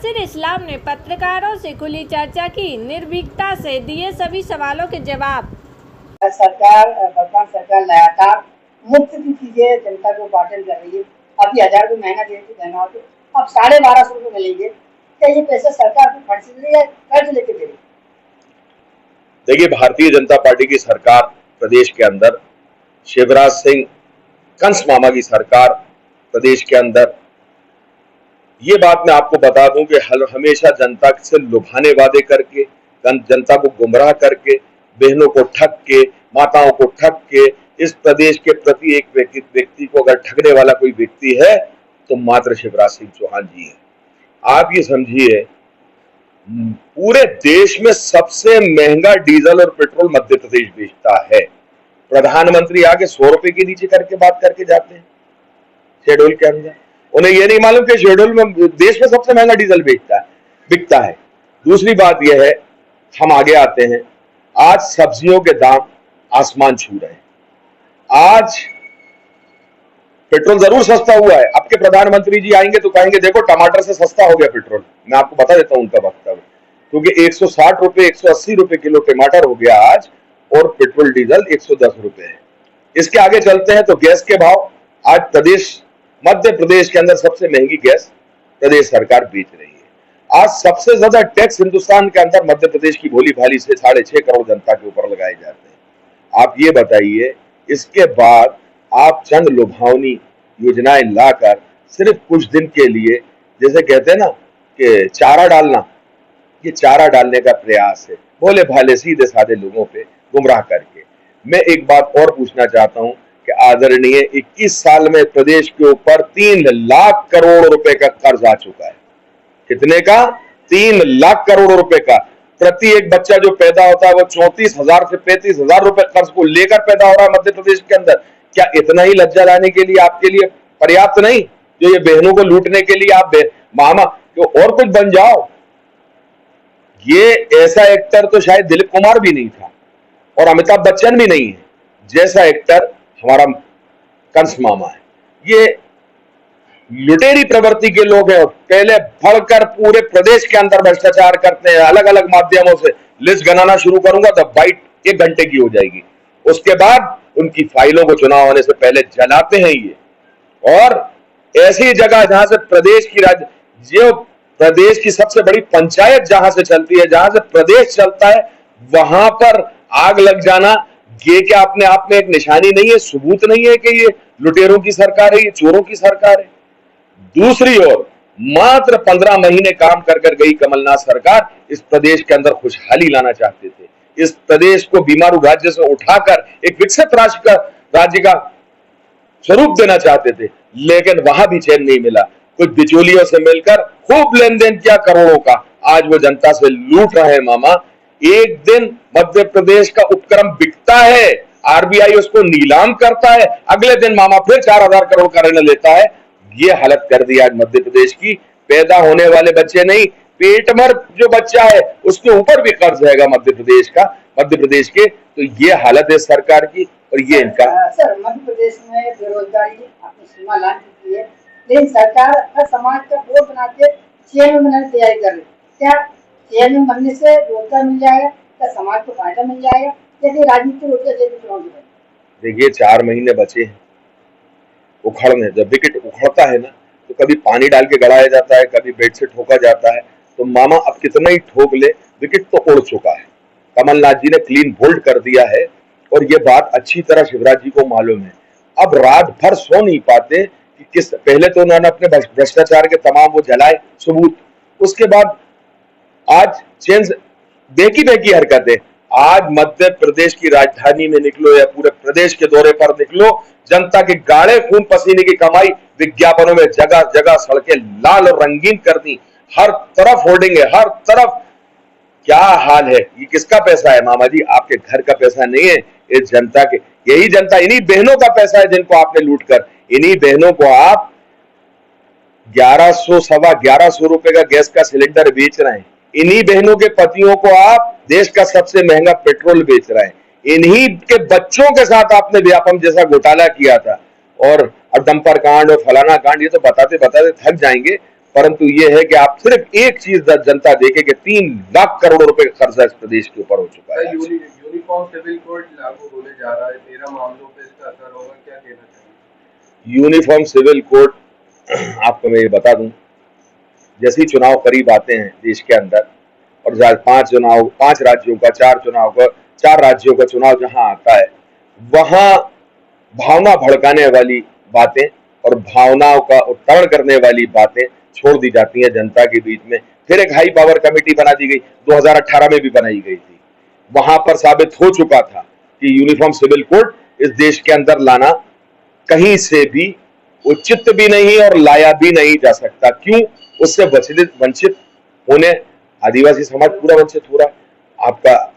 नासिर इस्लाम ने पत्रकारों से खुली चर्चा की, निर्भीकता से दिए सभी सवालों के जवाब। वर्तमान सरकार लगातार मुफ्त की चीजें जनता को बांटन कर रही है। अभी 1000 रुपये महीना देना हो तो अब 1250 रुपये मिलेंगे। क्या ये पैसा सरकार को खर्च ले रही है, कर्ज लेके दे रही है? देखिए, भारतीय जनता पार्टी की सरकार प्रदेश के अंदर, शिवराज सिंह कंस मामा की सरकार प्रदेश के अंदर, ये बात मैं आपको बता दूं कि हमेशा जनता से लुभाने वादे करके, जनता को गुमराह करके, बहनों को ठग के, माताओं को ठग के, इस प्रदेश के प्रति एक व्यक्ति को अगर ठगने वाला कोई व्यक्ति है तो मात्र शिवराज सिंह चौहान जी है। आप ये समझिए, पूरे देश में सबसे महंगा डीजल और पेट्रोल मध्य प्रदेश बेचता है। प्रधानमंत्री आके 100 रुपए के नीचे करके बात करके जाते हैं शेड्यूल के अंदर। उन्हें यह नहीं मालूम कि शेड्यूल में देश में सबसे महंगा डीजल बिकता है। दूसरी बात यह है, हम आगे आते हैं, आज सब्जियों के दाम आसमान छू रहे हैं। आज पेट्रोल जरूर सस्ता हुआ है। आपके प्रधानमंत्री जी आएंगे तो कहेंगे देखो टमाटर से सस्ता हो गया पेट्रोल। मैं आपको बता देता हूं उनका वक्तव्य, क्योंकि 160 रुपए 180 रुपए किलो टमाटर हो गया आज, और पेट्रोल डीजल 110 रुपए है। इसके आगे चलते हैं तो गैस के भाव, आज मध्य प्रदेश के अंदर सबसे महंगी गैस प्रदेश सरकार बेच रही है। आज सबसे ज्यादा टैक्स हिंदुस्तान के अंदर मध्य प्रदेश की भोली भाली से 6.5 करोड़ जनता के ऊपर लगाए जाते हैं। आप ये बताइए, इसके बाद आप चंद लुभावनी योजनाएं लाकर सिर्फ कुछ दिन के लिए, जैसे कहते हैं ना कि चारा डालना, ये चारा डालने का प्रयास है भोले भाले सीधे साधे लोगों पे गुमराह करके। मैं एक बात और पूछना चाहता हूं कि आदरणीय 21 साल में प्रदेश के ऊपर 3 लाख करोड़ रुपए का कर्ज आ चुका है। कितने का? 3 लाख करोड़ रुपए का। प्रति एक बच्चा जो पैदा होता है वो 34,000 से 35,000 रुपए कर्ज को लेकर पैदा हो रहा है मध्य प्रदेश के अंदर। क्या इतना ही लज्जा लाने के लिए आपके लिए पर्याप्त नहीं, जो ये बहनों को लूटने के लिए आप मामा और कुछ बन जाओ? ये ऐसा एक्टर तो शायद दिलीप कुमार भी नहीं था और अमिताभ बच्चन भी नहीं है जैसा एक्टर हमारा कंस मामा है। ये लुटेरी प्रवृत्ति के लोग हैं। पहले बढ़कर पूरे प्रदेश के अंदर भ्रष्टाचार करते हैं, अलग अलग माध्यमों से। लिस्ट गणाना शुरू करूंगा तो बाइट 1 घंटे की हो जाएगी। उसके बाद उनकी फाइलों को चुनाव होने से पहले जलाते हैं ये। और ऐसी जगह जहां से प्रदेश की सबसे बड़ी पंचायत जहां से चलती है, जहां से प्रदेश चलता है, वहां पर आग लग जाना, ये क्या अपने आप में एक निशानी नहीं है, सबूत नहीं है कि ये लुटेरों की सरकार है, ये चोरों की सरकार है? दूसरी ओर मात्र 15 महीने काम कर गई कमलनाथ सरकार इस प्रदेश के अंदर खुशहाली लाना चाहते थे। इस प्रदेश को बीमारू राज्य से उठाकर एक विकसित राज्य का स्वरूप देना चाहते थे, लेकिन वहां भी चैन नहीं मिला। कुछ बिचौलियों से मिलकर खूब लेन देन किया करोड़ों का, आज वो जनता से लूट रहे हैं मामा। एक दिन मध्य प्रदेश का उपक्रम बिकता है, आरबीआई उसको नीलाम करता है, अगले दिन मामा फिर 4000 करोड़ का ऋण लेता है। ये हालत कर दी आज मध्य प्रदेश की। पैदा होने वाले बच्चे नहीं, पेटमर जो बच्चा है उसके ऊपर भी कर्ज रहेगा मध्य प्रदेश के। तो ये हालत है सरकार की और ये इनका। सर, मध्य प्रदेश में बेरोजगारी अपनी सीमा लांघ चुकी है, लेकिन सरकार हर समाज का बोर्ड बना के चेयरमैन बनने की तैयारी कर रही है। क्या चेयरमैन बनने से रोजगार मिल जाएगा? क्या समाज को फायदा मिल जाएगा? जैसे राजनीति रोजगार? देखिए, 4 महीने बचे हैं उखड़ने। जब विकेट उखड़ता है ना तो कभी पानी डाल के गड़ाया जाता है, कभी बेड से ठोका जाता है। तो मामा अब कितना ही ठोक ले, विकेट तो उड़ चुका है। कमलनाथ जी ने क्लीन बोल्ड कर दिया है और ये बात अच्छी तरह शिवराज जी को मालूम है। अब रात भर सो नहीं पाते कि पहले तो उन्होंने अपने भ्रष्टाचार के तमाम वो जलाए सबूत, उसके बाद आज चेंज बेकी हरकतें। आज मध्य प्रदेश की राजधानी में निकलो या पूरे प्रदेश के दौरे पर निकलो, जनता के गाढ़े खून पसीने की कमाई विज्ञापनों में जगह जगह सड़कें लाल और रंगीन कर दी। हर तरफ होर्डिंग है, हर तरफ। क्या हाल है? ये किसका पैसा है मामा जी? आपके घर का पैसा नहीं है, इस जनता के। यही जनता, इन्हीं बहनों का पैसा है जिनको आपने लूट कर, इन्हीं बहनों को आप 1100 सवा 1100 रुपए का गैस का सिलेंडर बेच रहे हैं। इन्हीं बहनों के पतियों को आप देश का सबसे महंगा पेट्रोल बेच रहे हैं। इन्हीं के बच्चों के साथ आपने व्यापम जैसा घोटाला किया था। और डंपर कांड और फलाना कांड, ये तो बताते बताते थक जाएंगे। परंतु ये है कि आप सिर्फ एक चीज जनता देखे कि 3 लाख करोड़ रुपए का कर्जा इस प्रदेश के ऊपर हो चुका है। यूनिफॉर्म सिविल कोड लागू होने जा रहा है, 13 मामलों पे इसका असर होगा, क्या कहना चाहिए? यूनिफॉर्म सिविल कोड आपको मैं ये बता दूं, जैसे ही चुनाव करीब आते हैं देश के अंदर और 5 राज्यों का 4 राज्यों का चुनाव जहां आता है, वहां भावना भड़काने वाली बातें और भावनाओं का उत्तरण करने वाली बातें छोड़ दी जाती हैं जनता के बीच में। फिर एक हाई पावर कमेटी बना दी गई, 2018 में भी बनाई गई थी। वहां पर साबित हो चुका था कि यूनिफॉर्म सिविल कोड इस देश के अंदर लाना कहीं से भी उचित भी नहीं और लाया भी नहीं जा सकता। क्यों? उससे वंचित होने आदिवासी समाज पूरा वंचित हो रहा है, आपका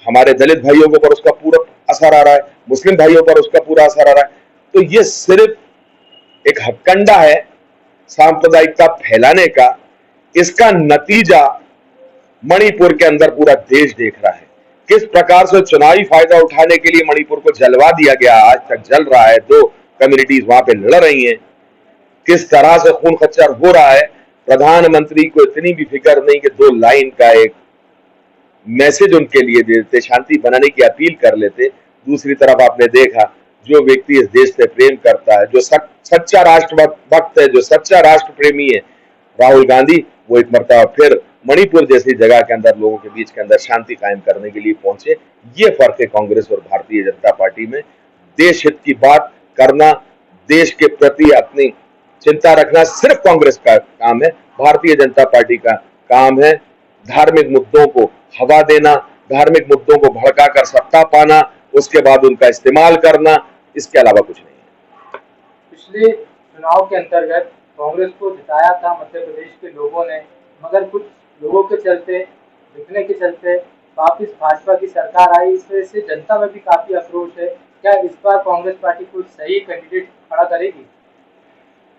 हमारे दलित भाइयों के ऊपर उसका पूरा असर आ रहा है, मुस्लिम भाइयों पर उसका पूरा असर आ रहा है। तो ये सिर्फ एक हथकंडा है सांप्रदायिकता फैलाने का। इसका नतीजा मणिपुर के अंदर पूरा देश देख रहा है, किस प्रकार से चुनावी फायदा उठाने के लिए मणिपुर को जलवा दिया गया, आज तक जल रहा है। 2 कम्युनिटीज वहां पे लड़ रही हैं, किस तरह से खून खच्चर हो रहा है। प्रधानमंत्री को इतनी भी फिक्र नहीं कि 2 लाइन का एक मैसेज उनके लिए देते, शांति बनाने की अपील कर लेते। दूसरी तरफ आपने देखा, जो व्यक्ति इस देश से प्रेम करता है, जो सच्चा राष्ट्रभक्त है, जो सच्चा राष्ट्र प्रेमी है, राहुल गांधी, वो एक मरतबा फिर मणिपुर जैसी जगह के अंदर लोगों के बीच के अंदर शांति कायम करने के लिए पहुंचे। ये फर्क है कांग्रेस और भारतीय जनता पार्टी में। देश हित की बात करना, देश के प्रति अपनी चिंता रखना सिर्फ कांग्रेस का काम है, भारतीय जनता पार्टी का काम है धार्मिक मुद्दों को हवा देना, धार्मिक मुद्दों को भड़काकर सत्ता पाना, उसके बाद उनका इस्तेमाल करना, इसके अलावा कुछ नहीं है। पिछले चुनाव के अंतर्गत कांग्रेस को जिताया था मध्य प्रदेश के लोगों ने, मगर कुछ लोगों के चलते, दिखने के चलते वापिस भाजपा की सरकार आई। इस वजह से जनता में भी काफी आक्रोश है। क्या इस बार कांग्रेस पार्टी कुछ सही कैंडिडेट खड़ा करेगी?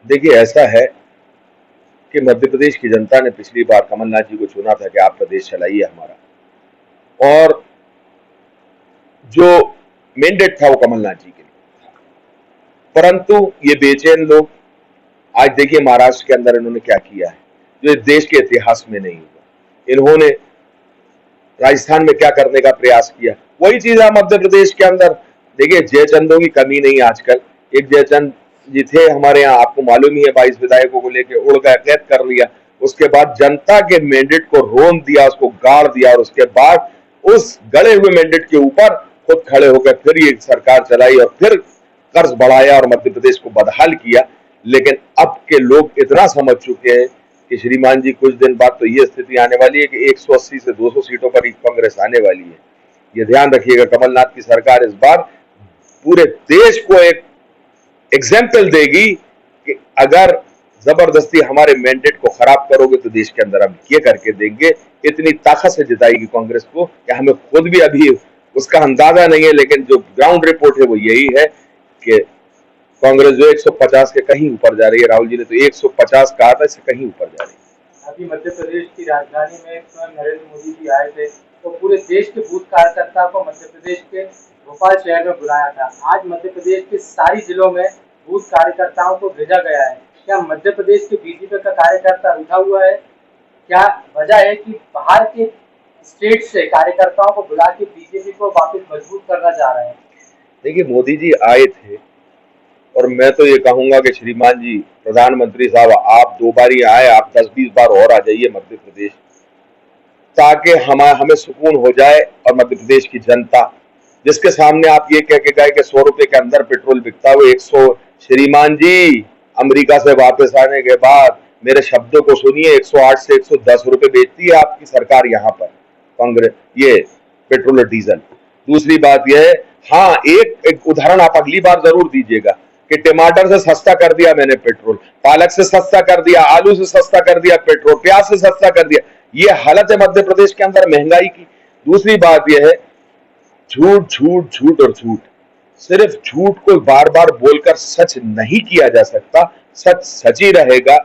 देखिए, ऐसा है कि मध्य प्रदेश की जनता ने पिछली बार कमलनाथ जी को चुना था कि आप प्रदेश चलाइए हमारा, और जो मैंडेट था वो कमलनाथ जी के लिए था। परंतु ये बेचैन लोग आज देखिए महाराष्ट्र के अंदर इन्होंने क्या किया है, जो इस देश के इतिहास में नहीं हुआ। इन्होंने राजस्थान में क्या करने का प्रयास किया, वही चीज है मध्य प्रदेश के अंदर। देखिए, जयचंदों की कमी नहीं आजकल। एक जयचंद जी थे हमारे यहाँ, आपको मालूम ही है, 22 विधायकों को लेकर उड़ गए, कैद कर लिया। उसके बाद जनता के मैंडेट को रोन दिया, उसको गाड़ दिया, और उसके बाद उस गड़े हुए मैंडेट के ऊपर खुद खड़े होकर फिर ये सरकार चलाई और फिर कर्ज बढ़ाया और मध्य प्रदेश को बदहाल किया। लेकिन अब के लोग इतना समझ चुके हैं कि श्रीमान जी, कुछ दिन बाद तो ये स्थिति आने वाली है कि 180 से 200 सीटों पर ही कांग्रेस आने वाली है। ये ध्यान रखिएगा, कमलनाथ की सरकार इस बार पूरे देश को एक एग्जाम्पल देगी कि अगर जबरदस्ती हमारे मैंडेट को खराब करोगे तो देश के अंदर हम ये करके देंगे। इतनी ताकत से जिताएगी कांग्रेस को कि हमें खुद भी अभी उसका अंदाजा नहीं है, लेकिन जो ग्राउंड रिपोर्ट है वो यही है कि कांग्रेस जो 150 के कहीं ऊपर जा रही है। राहुल जी ने तो 150 कहा था, इससे कहीं ऊपर जा रही है। अभी मध्य प्रदेश की राजधानी में स्वयं नरेंद्र मोदी जी आए थे, तो पूरे देश के बूथ कार्यकर्ता को मध्य प्रदेश के भोपाल शहर में बुलाया था। आज मध्य प्रदेश के सारी जिलों में बूथ कार्यकर्ताओं को भेजा गया है। क्या मध्य प्रदेश के बीजेपी का कार्यकर्ता रूठा हुआ है? क्या वजह है कि बाहर के स्टेट से कार्यकर्ताओं को बुला के बीजेपी को वापस मजबूत करना चाह रहे हैं? देखिए, मोदी जी आए थे और मैं तो ये कहूंगा कि श्रीमान जी प्रधानमंत्री साहब, आप 2 बार ही आए, आप 10-20 बार और आ जाइए मध्य प्रदेश, ताकि हमें सुकून हो जाए। और मध्य प्रदेश की जनता जिसके सामने आप ये कह के गए कि 100 रुपए के अंदर पेट्रोल बिकता हुआ 100, श्रीमान जी अमेरिका से वापस आने के बाद मेरे शब्दों को सुनिए, 108 से 110 रुपए बेचती है आपकी सरकार यहाँ पर कांग्रेस ये पेट्रोल और डीजल। दूसरी बात यह है, हाँ, एक उदाहरण आप अगली बार जरूर दीजिएगा कि टमाटर से सस्ता कर दिया मैंने पेट्रोल, पालक से सस्ता कर दिया, आलू से सस्ता कर दिया पेट्रोल, प्याज से सस्ता कर दिया। ये हालत है मध्य प्रदेश के अंदर महंगाई की। दूसरी बात यह है, झूठ झूठ झूठ और झूठ, सिर्फ झूठ को बार बार बोलकर सच नहीं किया जा सकता, सच सच ही रहेगा।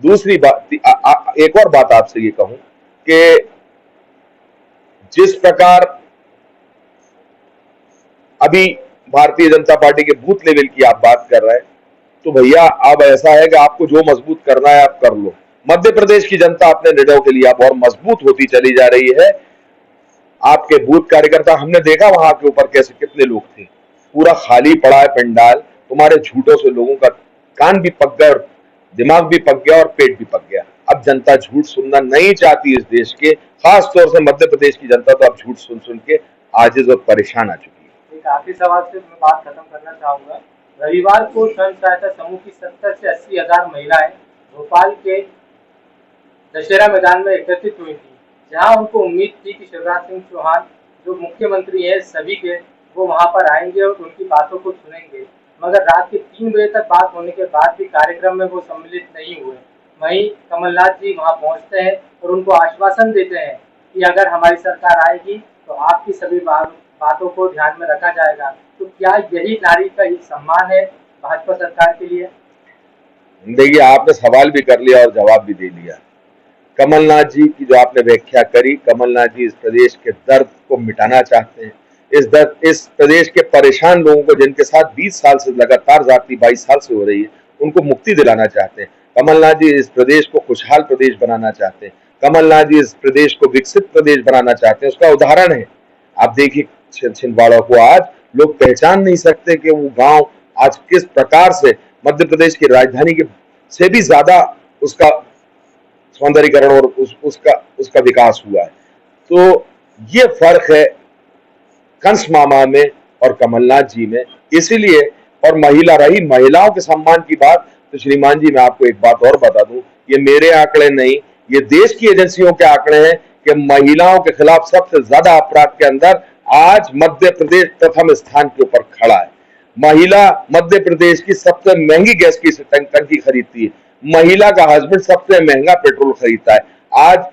दूसरी बात, एक और बात आपसे ये कहूं कि जिस प्रकार अभी भारतीय जनता पार्टी के बूथ लेवल की आप बात कर रहे हैं, तो भैया अब ऐसा है कि आपको जो मजबूत करना है आप कर लो। मध्य प्रदेश की जनता अपने निर्णयों के लिए अब और मजबूत होती चली जा रही है। आपके बूथ कार्यकर्ता, हमने देखा वहां के ऊपर कैसे कितने लोग थे, पूरा खाली पड़ा है पंडाल। तुम्हारे झूठों से लोगों का कान भी पक गया और दिमाग भी पक गया और पेट भी पक गया। अब जनता झूठ सुनना नहीं चाहती इस देश के, खास तौर से मध्य प्रदेश की जनता तो अब झूठ सुन सुन के आजिज और परेशान आ चुकी है। एक आखिरी सवाल से मैं बात खत्म करना चाहूंगा। रविवार को स्वयं सहायता समूह की 70 से 80 हजार महिलाएं भोपाल के दशहरा मैदान में एकत्रित हुई थी, जहां उनको उम्मीद थी कि शिवराज सिंह चौहान जो मुख्यमंत्री है सभी के, वो वहां पर आएंगे और उनकी बातों को सुनेंगे। मगर रात के 3 बजे तक बात होने के बाद भी कार्यक्रम में वो सम्मिलित नहीं हुए। वहीं कमलनाथ जी वहां पहुंचते हैं और उनको आश्वासन देते हैं कि अगर हमारी सरकार आएगी तो आपकी सभी बातों को ध्यान में रखा जाएगा। तो क्या यही नारी का एक सम्मान है भाजपा सरकार के लिए? देखिए, आपने सवाल भी कर लिया और जवाब भी दे लिया। कमलनाथ जी की जो आपने व्याख्या करी, कमलनाथ जी इस प्रदेश के दर्द को मिटाना चाहते हैं। इस प्रदेश के परेशान लोगों को, जिनके साथ 20 साल से लगातार जाति 22 साल से हो रही है, उनको मुक्ति दिलाना चाहते हैं। कमलनाथ जी इस प्रदेश को खुशहाल प्रदेश बनाना चाहते हैं। कमलनाथ जी इस प्रदेश को विकसित प्रदेश बनाना चाहते हैं। उसका उदाहरण है, आप देखिए छिंदवाड़ा को आज लोग पहचान नहीं सकते कि वो गांव आज किस प्रकार से मध्य प्रदेश की राजधानी के से भी ज्यादा उसका सौंदर्यीकरण और उसका विकास हुआ है। तो ये फर्क है कंस मामा में और कमलनाथ जी में। इसीलिए, और महिला रही महिलाओं के सम्मान की बात, तो श्रीमान जी मैं आपको एक बात और बता दूं, ये मेरे आंकड़े नहीं, ये देश की एजेंसियों के आंकड़े हैं कि महिलाओं के खिलाफ सबसे ज्यादा अपराध के अंदर आज मध्य प्रदेश प्रथम स्थान के ऊपर खड़ा है। महिला मध्य प्रदेश की सबसे महंगी गैस की टंकी खरीदती है। महिला का हस्बैंड सबसे महंगा पेट्रोल खरीदता है। आज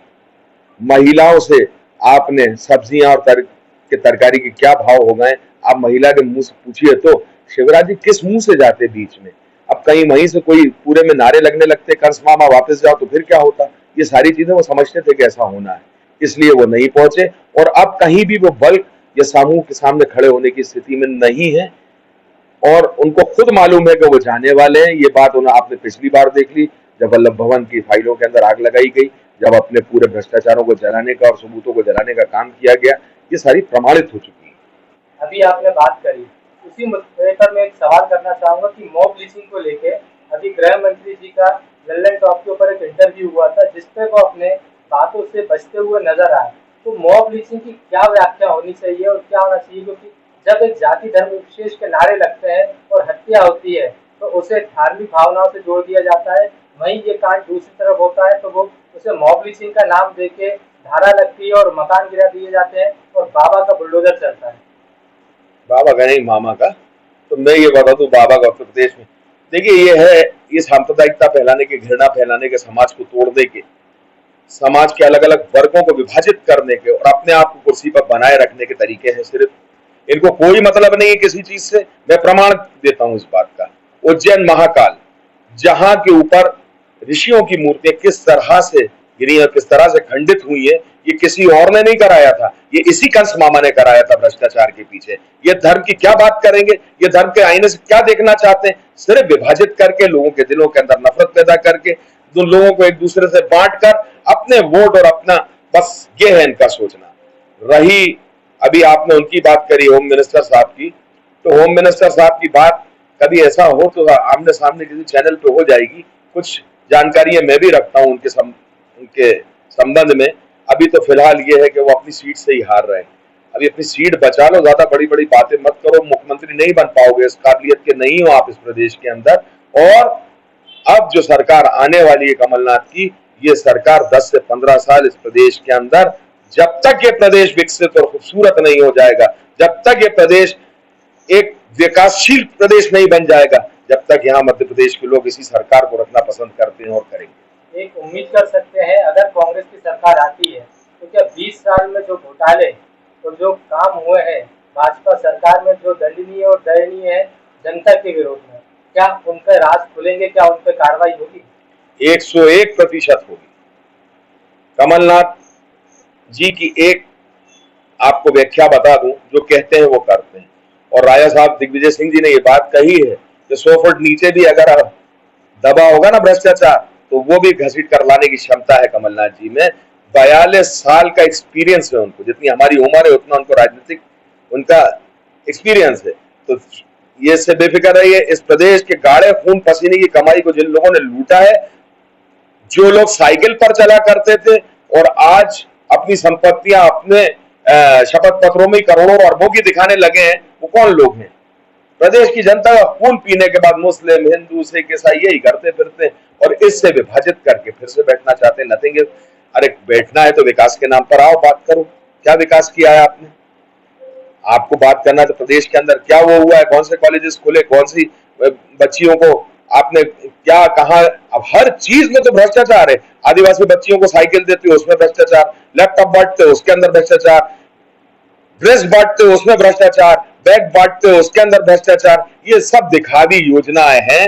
महिलाओं से आपने सब्जियां और तरकारी के क्या भाव हो गए, आप महिला के मुंह से पूछिए तो शिवराज जी किस मुंह से जाते बीच में। अब कहीं वहीं से कोई पूरे में नारे लगने लगते, कंस मामा वापस जाओ, तो फिर क्या होता। ये सारी चीजें वो समझते थे कि ऐसा होना है, इसलिए वो नहीं पहुंचे। और अब कहीं भी वो बल्क या समूह के सामने खड़े होने की स्थिति में नहीं है, और उनको खुद मालूम है कि वो जाने वाले हैं। ये बात उन्हें आपने पिछली बार देख ली, जब वल्लभ भवन की फाइलों के अंदर आग लगाई गई, जब अपने पूरे भ्रष्टाचारों को जलाने का और सबूतों को जलाने का काम किया गया, ये सारी प्रमाणित हो चुकी है। अभी आपने बात करी, उसी मुद्दे पर मैं एक सवाल करना चाहूंगा कि मॉब लिंचिंग को लेके अभी गृह मंत्री जी का लल्लन टॉप के ऊपर एक इंटरव्यू हुआ था, जिसपे वो अपने बातों से बचते हुए नजर आए। तो मॉब लिंचिंग की क्या व्याख्या होनी चाहिए और क्या होना चाहिए, क्योंकि जब एक जाति धर्म विशेष के नारे लगते हैं और हत्या होती है तो उसे धार्मिक भावनाओं से जोड़ दिया जाता है। वहीं ये कांड दूसरी तरफ होता है तो वो उसे मॉब लिंचिंग का नाम देके धारा लगती है और मकान गिरा दिए जाते हैं और बाबा का बुलडोजर चलता है। बाबा का नहीं, मामा का। तो मैं ये बता दूं, बाबा का उत्तर प्रदेश में देखिए ये है, ये सांप्रदायिकता फैलाने के, घृणा फैलाने के, समाज को तोड़ने के, समाज के अलग अलग वर्गों को विभाजित करने के और अपने आप को कुर्सी पर बनाए रखने के तरीके हैं। सिर्फ इनको कोई मतलब नहीं है किसी चीज से। मैं प्रमाण देता हूं इस बात का। उज्जैन महाकाल, जहां के ऊपर ऋषियों की मूर्तियां किस तरह से गिरी और किस तरह से खंडित हुई है, ये किसी और ने नहीं कराया था, ये इसी कंस मामा ने कराया था भ्रष्टाचार के पीछे। ये धर्म की क्या बात करेंगे, ये धर्म के आईने से क्या देखना चाहते हैं, सिर्फ विभाजित करके, लोगों के दिलों के अंदर नफरत पैदा करके, दो लोगों को एक दूसरे से बांट कर अपने वोट और अपना, बस ये है इनका सोचना। रही अभी आपने उनकी बात करी होम मिनिस्टर साहब की, तो होम मिनिस्टर साहब की बात कभी ऐसा हो तो आमने सामने किसी चैनल पे हो जाएगी। कुछ जानकारियां मैं भी रखता हूं उनके संबंध में। अभी तो फिलहाल ये है कि वो अपनी सीट से ही हार रहे हैं। अभी अपनी सीट बचा लो, ज्यादा बड़ी बड़ी बातें मत करो, मुख्यमंत्री नहीं बन पाओगे, इस काबिलियत के नहीं हो आप इस प्रदेश के अंदर। और अब जो सरकार आने वाली है कमलनाथ की, ये सरकार 10 से 15 साल इस प्रदेश के अंदर, जब तक ये प्रदेश विकसित और खूबसूरत नहीं हो जाएगा, जब तक ये प्रदेश एक विकासशील प्रदेश नहीं बन जाएगा, जब तक यहाँ मध्य प्रदेश के लोग इसी सरकार को रखना पसंद करते हैं और करेंगे। एक उम्मीद कर सकते हैं अगर कांग्रेस की सरकार आती है तो क्या 20 साल में जो घोटाले और जो काम हुए हैं भाजपा सरकार में, जो दंडनीय और दयनीय है जनता के विरोध में, क्या उनके राज खुलेंगे, क्या उन पर कार्रवाई होगी? 101% होगी। कमलनाथ जी की एक आपको व्याख्या बता दूं, जो कहते हैं वो करते हैं। और राजा साहब दिग्विजय सिंह जी ने ये बात कही है कि 100 फुट नीचे भी अगर दबा होगा ना भ्रष्टाचार, तो वो भी घसीट कर लाने की क्षमता है कमलनाथ जी में। 42 साल का एक्सपीरियंस है उनको, जितनी हमारी उम्र है उतना उनको राजनीतिक उनका एक्सपीरियंस है। तो ये से बेफिक्र रहिए, इस प्रदेश के गाढ़े खून पसीने की कमाई को जिन लोगों ने लूटा है, जो लोग साइकिल पर चला करते थे और आज अपनी संपत्तियां अपने शपथ पत्रों में करोड़ों और अरबों की दिखाने लगे हैं, वो कौन लोग हैं? प्रदेश की जनता का खून पीने के बाद मुस्लिम, हिंदू, सिख, ईसाई यही करते फिरते और इससे विभाजित करके फिर से बैठना चाहते हैं। नथिंग। अरे बैठना है तो विकास के नाम पर आओ, बात करो। क्या विकास किया है आपने? आपको बात करना है तो प्रदेश के अंदर क्या वो हुआ है, कौन से कॉलेजेस खुले, कौन सी बच्चियों को आपने क्या कहा। अब हर चीज में तो भ्रष्टाचार है। आदिवासी बच्चियों को साइकिल देते हो उसमें भ्रष्टाचार, लैपटॉप बांटते हो उसके अंदर भ्रष्टाचार, ड्रेस बांटते हो उसमें भ्रष्टाचार, बैग बांटते हो उसके अंदर भ्रष्टाचार। ये सब दिखावी योजनाएं हैं,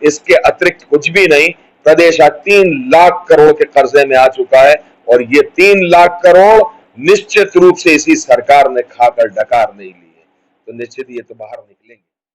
इसके अतिरिक्त कुछ भी नहीं। प्रदेश आज 3 लाख करोड़ के कर्जे में आ चुका है और ये 3 लाख करोड़ निश्चित रूप से इसी सरकार ने खाकर डकार नहीं ली है, तो निश्चित ये तो बाहर निकलेंगे।